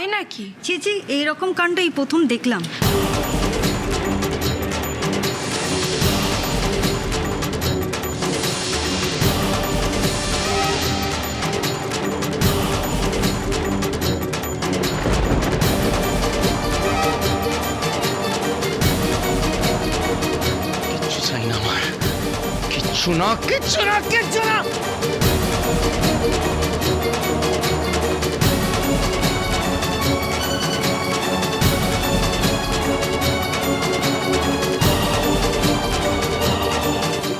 তাই নাকি? চিচি, এইরকম কাণ্ড এই প্রথম দেখলাম। কিচ্ছু চাই না আমার, কিচ্ছু না, কিচ্ছু না, কিচ্ছু না।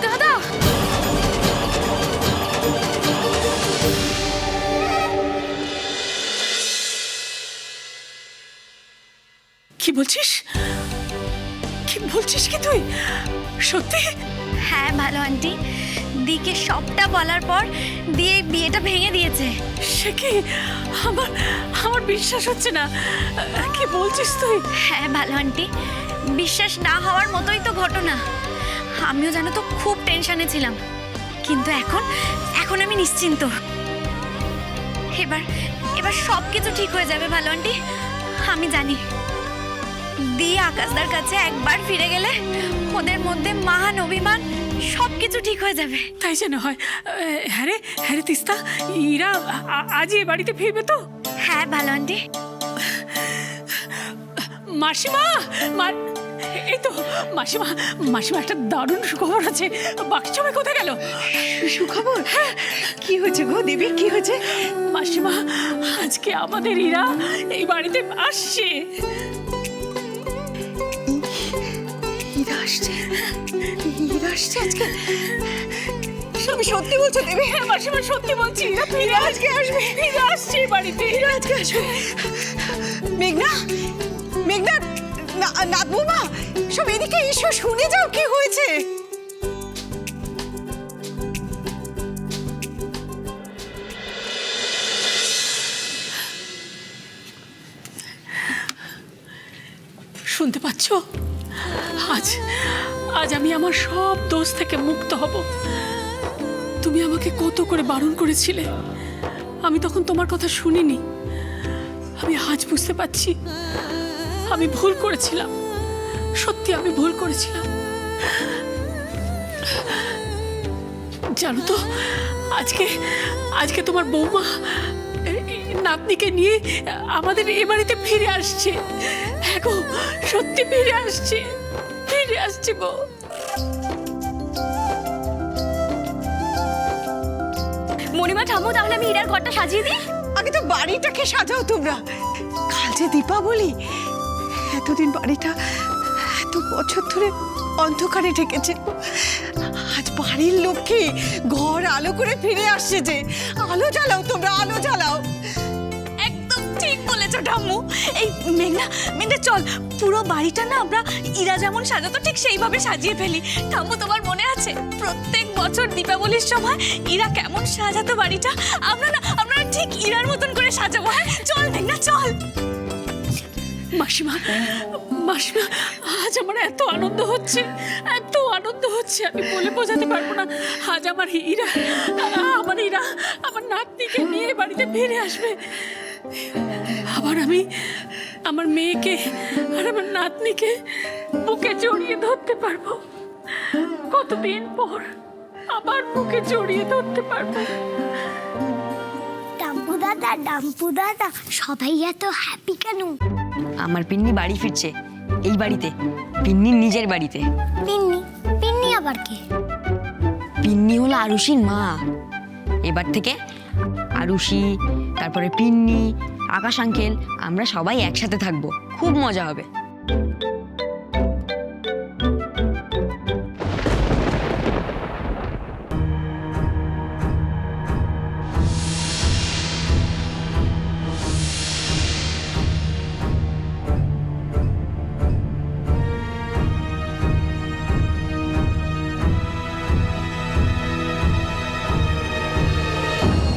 দাদা, কি বলছিস? কি বলছিস কি তুই? সত্যি? হ্যাঁ ভালো আন্টি, দিকে সবটা বলার পর দিয়ে বিয়েটা ভেঙে দিয়েছে। সে কি? আমার আমার বিশ্বাস হচ্ছে না। কি বলছিস তুই? হ্যাঁ ভালো আন্টি, বিশ্বাস না হওয়ার মতোই তো ঘটনা। আমিও জানো তো খুব টেনশনে ছিলাম, কিন্তু এখন এখন আমি নিশ্চিন্ত। এবার এবার সব কিছু ঠিক হয়ে যাবে ভালো আন্টি, আমি জানি। দি আকাশদার কাছে একবার ফিরে গেলে ওদের মধ্যে মহান অভিমান সব কিছু ঠিক হয়ে যাবে। তাই যেন হয়। হ্যাঁ রে তিস্তা, ইরা আজই এ বাড়িতে ফিরবে তো? হ্যাঁ ভালো আন্টি। মাসিমা, এই তো মাসিমা, মাসিমা একটা দারুণ সুখবর আছে। বাকি সবাই কোথায় গেল? সুখবর? হ্যাঁ, কি হয়েছে গো দেবী, কি হয়েছে? মাসিমা, আজকে আমাদের ইরা এই বাড়িতে আসছে। ইরা আসছে? ইরা আসছে আজকে? তুমি সত্যি বলছো দেবী? হ্যাঁ মাসিমা, সত্যি বলছি, ইরা ফিরে আজকে আসবে। ইরা আসছে এই বাড়িতে, ইরা আজকে আসবে। মেঘনা, মেঘনা, নাথ বৌমা, সব এদিকে এসো, শুনে যাও কি হয়েছে। শুনতে পাচ্ছ? আজ আজ আমি আমার সব দোষ থেকে মুক্ত হব। তুমি আমাকে কত করে বারণ করেছিলে, আমি তখন তোমার কথা শুনিনি। আমি আজ বুঝতে পারছি আমি ভুল করেছিলাম, সত্যি আমি ভুল করেছিলাম। জানো তো, আজকে আজকে তোমার বৌমা নাতনিকে নিয়ে আমাদের এ বাড়িতে ফিরে আসছে। হ্যাঁ গো, সত্যি ফিরে আসছে, ফিরে আসছে গো। মণিমা থামো, তাহলে আমি ইরার ঘরটা সাজিয়ে দিই। আগে তো বাড়িটাকে সাজাও তোমরা, কাল যে দীপাবলি, এতদিন বাড়িটা এত বছর ধরে অন্ধকারে ঢেকেছে, আজ বাড়ির লক্ষ্মী ঘর আলো করে ফিরে আসছে যে। আলো জ্বালাও তোমরা, আলো জ্বালাও। একদম ঠিক বলেছো ঠাম্মু। এই মেঘনা, মেঘনা চল, পুরো বাড়িটা না আমরা ইরা যেমন সাজাতো ঠিক সেইভাবে সাজিয়ে ফেলি। ঠাম্মু, তোমার মনে আছে প্রত্যেক বছর দীপাবলির সময় ইরা কেমন সাজাতো বাড়িটা? আমরা ঠিক ইরার মতন করে সাজাবো। হ্যাঁ চল মেঘনা, চল। মাসিমা, মাসিমা, আজ আমার এত আনন্দ হচ্ছে, এত আনন্দ হচ্ছে, আমি বলে বোঝাতে পারবো না। আজ আমার ইরা আমার নাতনিকে নিয়ে বাড়িতে ফিরে আসবে। আবার আমি আমার মেয়েকে আর আমার নাতনিকে বুকে জড়িয়ে ধরতে পারবো। কতদিন পর আবার বুকে জড়িয়ে ধরতে পারবো। ডাম্পু দাদা সবাই এত হ্যাপি কেন? আমার পিন্নি বাড়ি ফিরছে, এই বাড়িতে, পিন্নির নিজের বাড়িতে। পিন্নি? পিন্নি আবার কে? পিন্নি হলো আরুষির মা। এবার থেকে আরুষি, তারপরে পিন্নি, আকাশ আঙ্কেল, আমরা সবাই একসাথে থাকবো, খুব মজা হবে।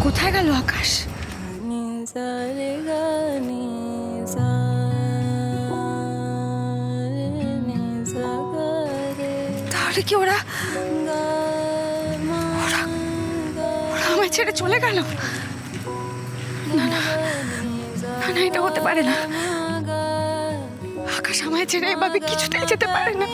কোথায় গেল আকাশ? তাহলে কি ওরা ওরা ওরা আমায় ছেড়ে চলে গেল? না না, না এটা হতে পারে না। আকাশ আমায় ছেড়ে এভাবে কিছুতেই যেতে পারে না।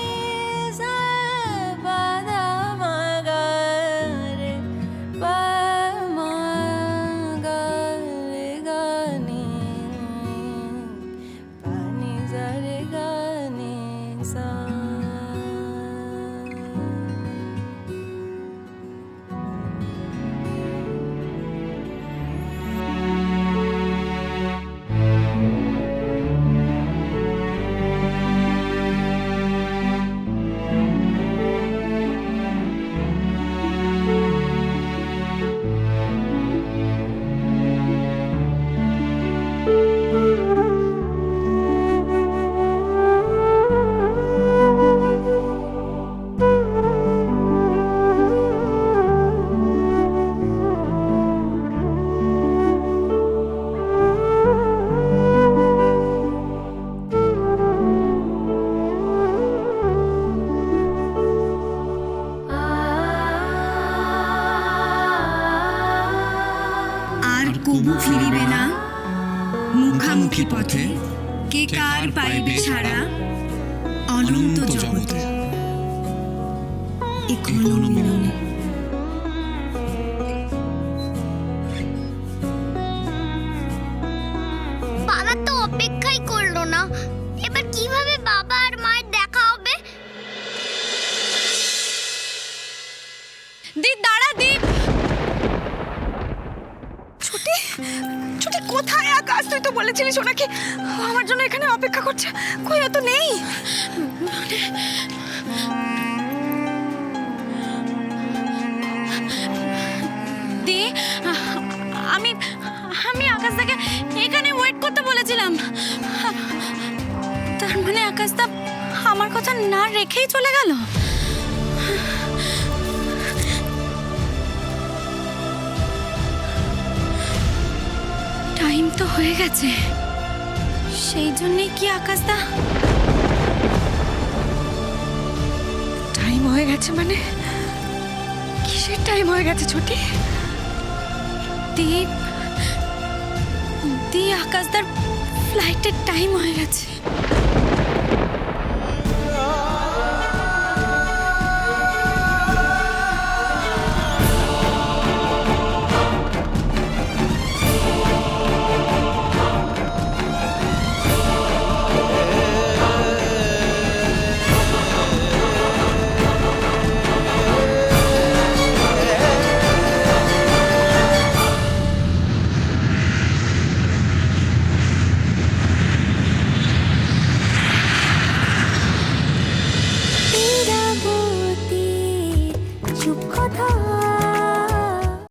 আর কবু ফিরিবে না মুখামুখি পথে, কে কার পাইবে সারা অনন্ত জগতে। এখনো মিলনে বাবা তো অপেক্ষাই করলো না, এবার কিভাবে বাবা আর মায়ের দেখা হবে? দীপ দাঁড়া, দীপ। ছুটি ছুটি কোথায় আকাশ? তুই তো বলেছিলিস ওনাকে আমার জন্য এখানে অপেক্ষা করছে। কই, ও তো নেই। দি, আমি আমি আকাশদাকে এখানে ওয়েট করতে বলেছিলাম। তার মানে আকাশদা আমার কথা না রেখেই চলে গেল। টাইম তো হয়ে গেছে, সেই জন্যই কি আকাশদা? টাইম হয়ে গেছে মানে? কিসের টাইম হয়ে গেছে ছুটি? দীপ, দি আকাশদার ফ্লাইটের টাইম হয়ে গেছে। চুপ কথা